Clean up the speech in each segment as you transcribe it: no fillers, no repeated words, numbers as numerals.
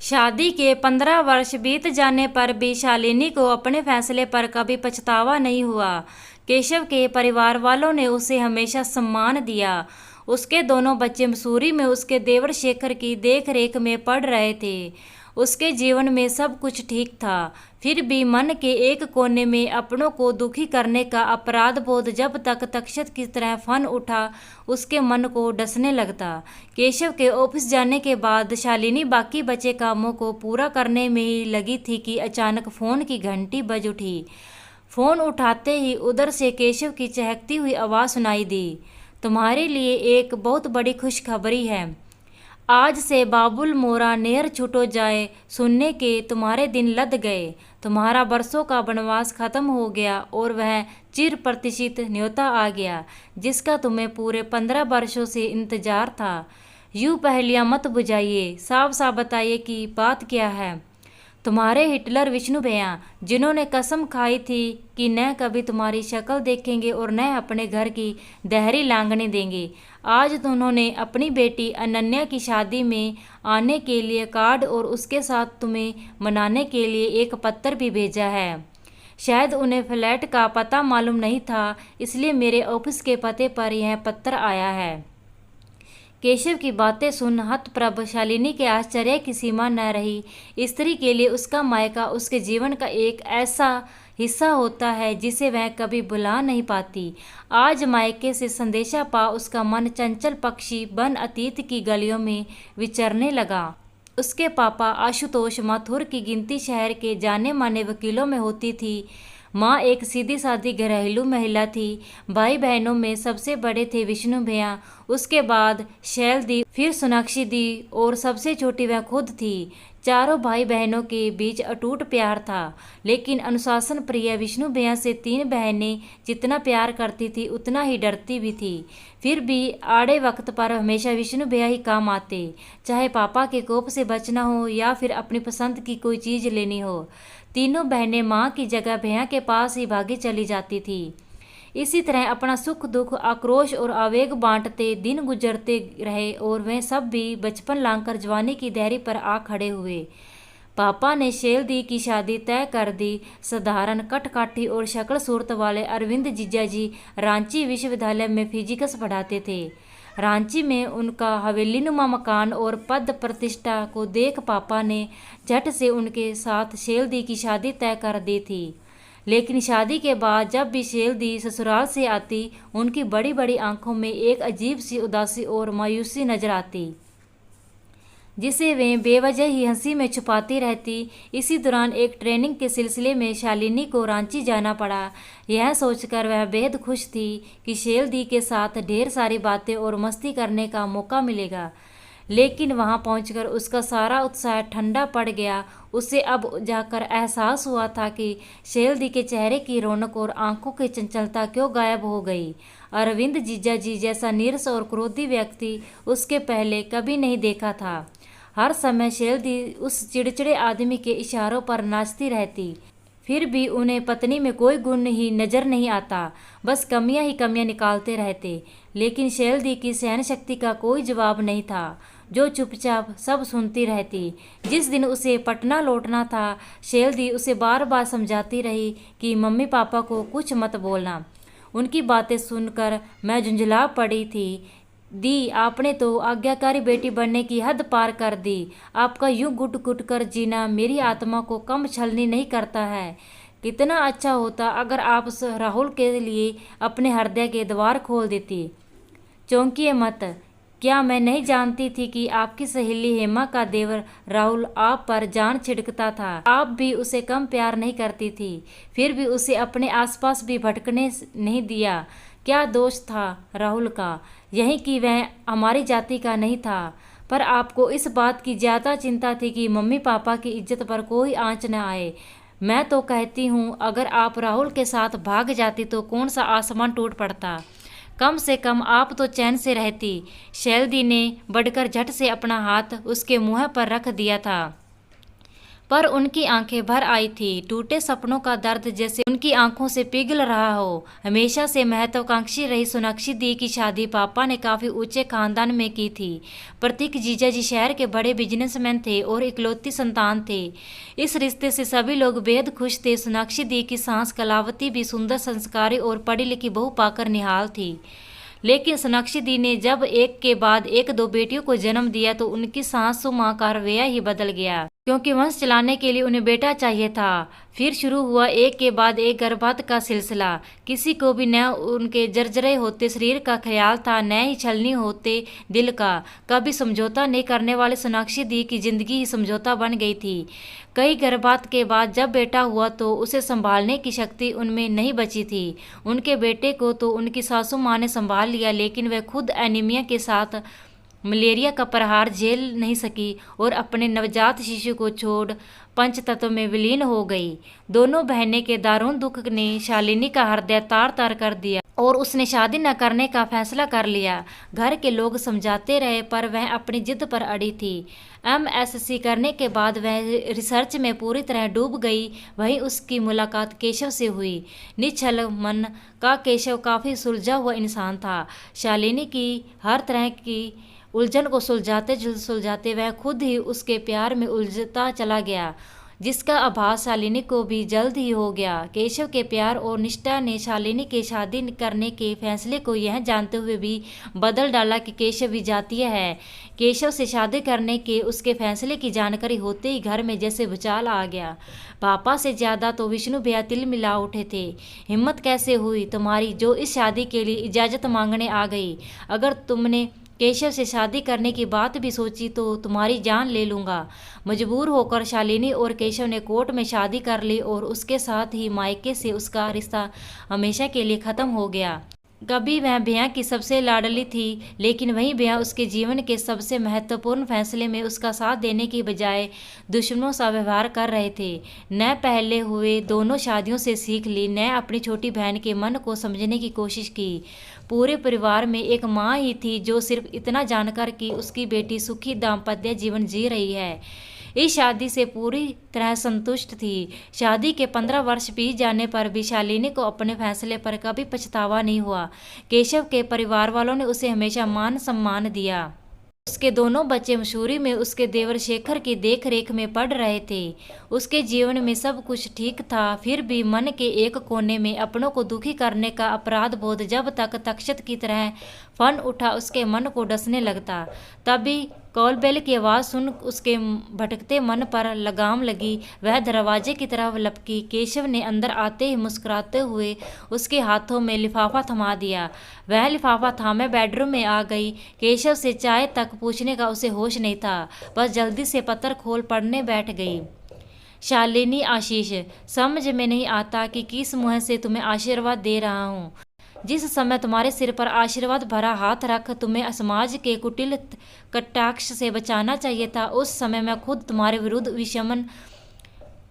शादी के 15 वर्ष बीत जाने पर भी शालिनी को अपने फैसले पर कभी पछतावा नहीं हुआ। केशव के परिवार वालों ने उसे हमेशा सम्मान दिया। उसके दोनों बच्चे मसूरी में उसके देवर शेखर की देखरेख में पढ़ रहे थे। उसके जीवन में सब कुछ ठीक था। फिर भी मन के एक कोने में अपनों को दुखी करने का अपराध बोध जब तक तक्षक की तरह फन उठा, उसके मन को डसने लगता। केशव के ऑफिस जाने के बाद शालिनी बाकी बचे कामों को पूरा करने में ही लगी थी कि अचानक फ़ोन की घंटी बज उठी। फ़ोन उठाते ही उधर से केशव की चहकती हुई आवाज़ सुनाई दी। तुम्हारे लिए एक बहुत बड़ी खुशखबरी है। आज से बाबुल मोरा नेर छूटो जाए, सुनने के तुम्हारे दिन लद गए। तुम्हारा बरसों का वनवास खत्म हो गया और वह चिर प्रतिष्ठित न्योता आ गया जिसका तुम्हें पूरे 15 वर्षों से इंतजार था। यूँ पहेलियाँ मत बुझाइए, साफ साफ बताइए कि बात क्या है। तुम्हारे हिटलर विष्णु भैया, जिन्होंने कसम खाई थी कि न कभी तुम्हारी शक्ल देखेंगे और न अपने घर की दहरी लांघने देंगे, आज तो उन्होंने अपनी बेटी अनन्या की शादी में आने के लिए कार्ड और उसके साथ तुम्हें मनाने के लिए एक पत्र भी भेजा है। शायद उन्हें फ्लैट का पता मालूम नहीं था, इसलिए मेरे ऑफिस के पते पर यह पत्र आया है। केशव की बातें सुन हतप्रभ शालिनी के आश्चर्य की सीमा न रही। स्त्री के लिए उसका मायका उसके जीवन का एक ऐसा हिस्सा होता है जिसे वह कभी भुला नहीं पाती। आज मायके से संदेशा पा उसका मन चंचल पक्षी बन अतीत की गलियों में विचरने लगा। उसके पापा आशुतोष माथुर की गिनती शहर के जाने माने वकीलों में होती थी। माँ एक सीधी सादी घरेलू महिला थी। भाई बहनों में सबसे बड़े थे विष्णु भैया, उसके बाद शैल दी, फिर सोनाक्षी दी और सबसे छोटी वह खुद थी। चारों भाई बहनों के बीच अटूट प्यार था, लेकिन अनुशासन प्रिय विष्णु भैया से 3 बहनें जितना प्यार करती थी उतना ही डरती भी थी। फिर भी आड़े वक्त पर हमेशा विष्णु भैया ही काम आते, चाहे पापा के कोप से बचना हो या फिर अपनी पसंद की कोई चीज़ लेनी हो। तीनों बहनें माँ की जगह भैया के पास ही भागी चली जाती थी। इसी तरह अपना सुख दुख आक्रोश और आवेग बांटते दिन गुजरते रहे और वे सब भी बचपन लांघकर जवानी की दहरी पर आ खड़े हुए। पापा ने शैल दी की शादी तय कर दी। साधारण कटकाठी और शक्ल सूरत वाले अरविंद जीजा जी रांची विश्वविद्यालय में फिजिक्स पढ़ाते थे। रांची में उनका हवेलीनुमा मकान और पद प्रतिष्ठा को देख पापा ने झट से उनके साथ शैल दी की शादी तय कर दी थी। लेकिन शादी के बाद जब भी शैल दी ससुराल से आती, उनकी बड़ी बड़ी आंखों में एक अजीब सी उदासी और मायूसी नजर आती, जिसे वे बेवजह ही हंसी में छुपाती रहती। इसी दौरान एक ट्रेनिंग के सिलसिले में शालिनी को रांची जाना पड़ा। यह सोचकर वह बेहद खुश थी कि शैल दी के साथ ढेर सारी बातें और मस्ती करने का मौका मिलेगा, लेकिन वहां पहुंचकर उसका सारा उत्साह ठंडा पड़ गया। उसे अब जाकर एहसास हुआ था कि शैल दी के चेहरे की रौनक और आंखों की चंचलता क्यों गायब हो गई। अरविंद जीजा जी जैसा नीरस और क्रोधी व्यक्ति उसके पहले कभी नहीं देखा था। हर समय शैल दी उस चिड़चिड़े आदमी के इशारों पर नाचती रहती, फिर भी उन्हें पत्नी में कोई गुण ही नजर नहीं आता, बस कमियां ही कमियां निकालते रहते। लेकिन शैल दी की सहन शक्ति का कोई जवाब नहीं था, जो चुपचाप सब सुनती रहती। जिस दिन उसे पटना लौटना था, शैल दी उसे बार बार समझाती रही कि मम्मी पापा को कुछ मत बोलना। उनकी बातें सुनकर मैं झुंझला पड़ी थी। दी, आपने तो आज्ञाकारी बेटी बनने की हद पार कर दी। आपका यूं घुट घुट कर जीना मेरी आत्मा को कम छलनी नहीं करता है। कितना अच्छा होता अगर आप राहुल के लिए अपने हृदय के द्वार खोल देती। चौंकिए मत, क्या मैं नहीं जानती थी कि आपकी सहेली हेमा का देवर राहुल आप पर जान छिड़कता था। आप भी उसे कम प्यार नहीं करती थी, फिर भी उसे अपने आसपास भी भटकने नहीं दिया। क्या दोष था राहुल का? यही कि वह हमारी जाति का नहीं था। पर आपको इस बात की ज़्यादा चिंता थी कि मम्मी पापा की इज्जत पर कोई आंच न आए। मैं तो कहती हूँ अगर आप राहुल के साथ भाग जाती तो कौन सा आसमान टूट पड़ता। कम से कम आप तो चैन से रहती। शैल दी ने बढ़कर झट से अपना हाथ उसके मुंह पर रख दिया था। पर उनकी आंखें भर आई थी। टूटे सपनों का दर्द जैसे उनकी आंखों से पिघल रहा हो। हमेशा से महत्वाकांक्षी रही सोनाक्षी दी की शादी पापा ने काफी ऊंचे खानदान में की थी। प्रतीक जीजा जी शहर के बड़े बिजनेसमैन थे और इकलौती संतान थे। इस रिश्ते से सभी लोग बेहद खुश थे। सोनाक्षी दी की सास कलावती भी सुंदर, संस्कारी और पढ़ी लिखी बहू पाकर निहाल थी। लेकिन सोनाक्षी दी ने जब एक के बाद एक दो बेटियों को जन्म दिया तो उनकी सासू माँ का रवैया ही बदल गया, क्योंकि वंश चलाने के लिए उन्हें बेटा चाहिए था। फिर शुरू हुआ एक के बाद एक गर्भपात का सिलसिला। किसी को भी न उनके जर्जरे होते शरीर का ख्याल था, न ही छलनी होते दिल का। कभी समझौता नहीं करने वाले सोनाक्षी दी की जिंदगी ही समझौता बन गई थी। कई गर्भपात के बाद जब बेटा हुआ तो उसे संभालने की शक्ति उनमें नहीं बची थी। उनके बेटे को तो उनकी सासू माँ ने संभाल लिया, लेकिन वह खुद एनीमिया के साथ मलेरिया का प्रहार झेल नहीं सकी और अपने नवजात शिशु को छोड़ पंचतत्व में विलीन हो गई। दोनों बहनें के दारुण दुख ने शालिनी का हृदय तार तार कर दिया और उसने शादी न करने का फैसला कर लिया। घर के लोग समझाते रहे पर वह अपनी जिद पर अड़ी थी। MSc करने के बाद वह रिसर्च में पूरी तरह डूब गई। वहीं उसकी मुलाकात केशव से हुई। निश्चल मन का केशव काफ़ी सुलझा हुआ इंसान था। शालिनी की हर तरह की उलझन को सुलझाते सुलझाते वह खुद ही उसके प्यार में उलझता चला गया, जिसका आभास शालिनी को भी जल्द ही हो गया। केशव के प्यार और निष्ठा ने शालिनी के शादी करने के फैसले को यह जानते हुए भी बदल डाला कि केशव विजातीय है। केशव से शादी करने के उसके फैसले की जानकारी होते ही घर में जैसे भूचाल आ गया। पापा से ज्यादा तो विष्णु भैया तिल मिला उठे थे। हिम्मत कैसे हुई तुम्हारी जो इस शादी के लिए इजाज़त मांगने आ गई? अगर तुमने केशव से शादी करने की बात भी सोची तो तुम्हारी जान ले लूँगा। मजबूर होकर शालिनी और केशव ने कोर्ट में शादी कर ली और उसके साथ ही मायके से उसका रिश्ता हमेशा के लिए ख़त्म हो गया। कभी वह भैया की सबसे लाडली थी, लेकिन वही भैया उसके जीवन के सबसे महत्वपूर्ण फैसले में उसका साथ देने की बजाय दुश्मनों सा व्यवहार कर रहे थे। न पहले हुए दोनों शादियों से सीख ली, न अपनी छोटी बहन के मन को समझने की कोशिश की। पूरे परिवार में एक माँ ही थी जो सिर्फ इतना जानकर कि उसकी बेटी सुखी दाम्पत्य जीवन जी रही है, इस शादी से पूरी तरह संतुष्ट थी। शादी के 15 वर्ष बीत जाने पर भी शालिनी को अपने फैसले पर कभी पछतावा नहीं हुआ। केशव के परिवार वालों ने उसे हमेशा मान सम्मान दिया। उसके दोनों बच्चे मसूरी में उसके देवर शेखर की देख रेख में पढ़ रहे थे। उसके जीवन में सब कुछ ठीक था, फिर भी मन के एक कोने में अपनों को दुखी करने का अपराध बोध जब तक तक्षत की तरह फन उठा उसके मन को डसने लगता। तभी कॉल बेल की आवाज़ सुन उसके भटकते मन पर लगाम लगी। वह दरवाजे की तरफ लपकी। केशव ने अंदर आते ही मुस्कुराते हुए उसके हाथों में लिफाफा थमा दिया। वह लिफाफा थामे बेडरूम में आ गई। केशव से चाय तक पूछने का उसे होश नहीं था, बस जल्दी से पत्र खोल पढ़ने बैठ गई। शालिनी आशीष, समझ में नहीं आता कि किस मुँह से तुम्हें आशीर्वाद दे रहा हूँ। जिस समय तुम्हारे सिर पर आशीर्वाद भरा हाथ रख तुम्हें समाज के कुटिल कटाक्ष से बचाना चाहिए था, उस समय मैं खुद तुम्हारे विरुद्ध विषमन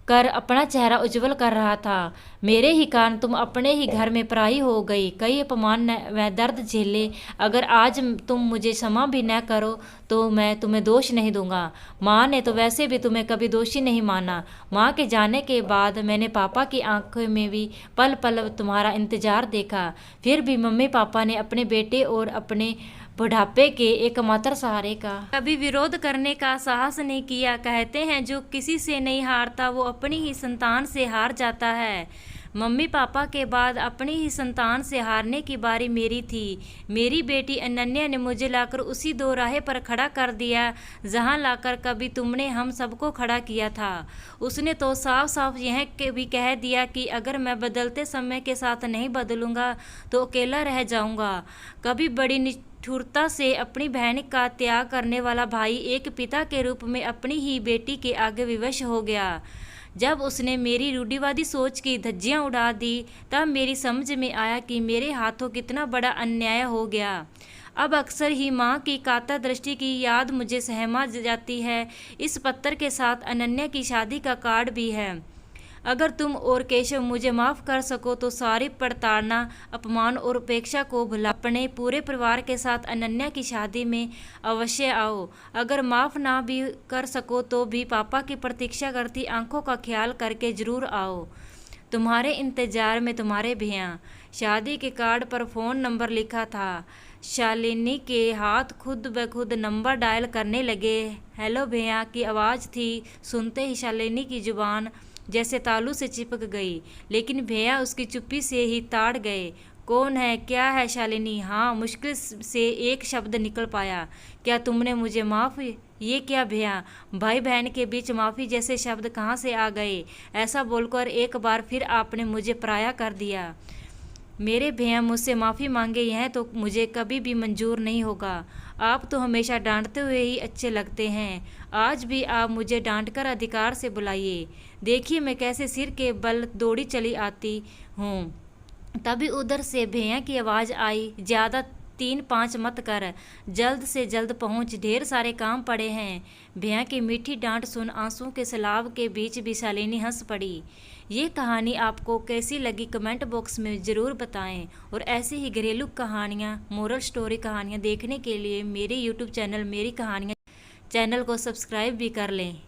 कर अपना चेहरा उज्जवल कर रहा था। मेरे ही कारण तुम अपने ही घर में पराई हो गई, कई अपमान व दर्द झेले। अगर आज तुम मुझे क्षमा भी न करो तो मैं तुम्हें दोष नहीं दूंगा। माँ ने तो वैसे भी तुम्हें कभी दोषी नहीं माना। माँ के जाने के बाद मैंने पापा की आंखों में भी पल पल तुम्हारा इंतजार देखा, फिर भी मम्मी पापा ने अपने बेटे और अपने बुढ़ापे के एकमात्र सहारे का कभी विरोध करने का साहस नहीं किया। कहते हैं जो किसी से नहीं हारता वो अपनी ही संतान से हार जाता है। मम्मी पापा के बाद अपनी ही संतान से हारने की बारी मेरी थी। मेरी बेटी अनन्या ने मुझे लाकर उसी दो राह पर खड़ा कर दिया जहां लाकर कभी तुमने हम सबको खड़ा किया था। उसने तो साफ साफ यह भी कह दिया कि अगर मैं बदलते समय के साथ नहीं बदलूंगा तो अकेला रह जाऊंगा। कभी बड़ी निष्ठुरता से अपनी बहन का त्याग करने वाला भाई एक पिता के रूप में अपनी ही बेटी के आगे विवश हो गया। जब उसने मेरी रूढ़िवादी सोच की धज्जियां उड़ा दी तब मेरी समझ में आया कि मेरे हाथों कितना बड़ा अन्याय हो गया। अब अक्सर ही माँ की कातर दृष्टि की याद मुझे सहमा जाती है। इस पत्र के साथ अनन्या की शादी का कार्ड भी है। अगर तुम और केशव मुझे माफ़ कर सको तो सारी प्रताड़ना, अपमान और उपेक्षा को भुला अपने पूरे परिवार के साथ अनन्या की शादी में अवश्य आओ। अगर माफ़ ना भी कर सको तो भी पापा की प्रतीक्षा करती आंखों का ख्याल करके ज़रूर आओ। तुम्हारे इंतज़ार में, तुम्हारे भैया। शादी के कार्ड पर फ़ोन नंबर लिखा था। शालिनी के हाथ खुद ब खुद नंबर डायल करने लगे। हेलो भैया की आवाज़ थी। सुनते ही शालिनी की जुबान जैसे तालू से चिपक गई, लेकिन भैया उसकी चुप्पी से ही ताड़ गए। कौन है, क्या है शालिनी? हाँ, मुश्किल से एक शब्द निकल पाया। क्या तुमने मुझे माफ़? ये क्या भैया, भाई बहन के बीच माफ़ी जैसे शब्द कहाँ से आ गए? ऐसा बोलकर एक बार फिर आपने मुझे पराया कर दिया। मेरे भैया, मुझसे माफ़ी मांगे यह तो मुझे कभी भी मंजूर नहीं होगा। आप तो हमेशा डांटते हुए ही अच्छे लगते हैं। आज भी आप मुझे डांटकर अधिकार से बुलाइए। देखिए मैं कैसे सिर के बल दौड़ी चली आती हूँ। तभी उधर से भैया की आवाज़ आई, ज़्यादा 3-5 मत कर, जल्द से जल्द पहुँच, ढेर सारे काम पड़े हैं। भैया की मीठी डांट सुन आंसू के सैलाब के बीच भी शालिनी हंस पड़ी। ये कहानी आपको कैसी लगी कमेंट बॉक्स में ज़रूर बताएं, और ऐसी ही घरेलू कहानियाँ, मोरल स्टोरी कहानियाँ देखने के लिए मेरे यूट्यूब चैनल मेरी कहानियाँ चैनल को सब्सक्राइब भी कर लें।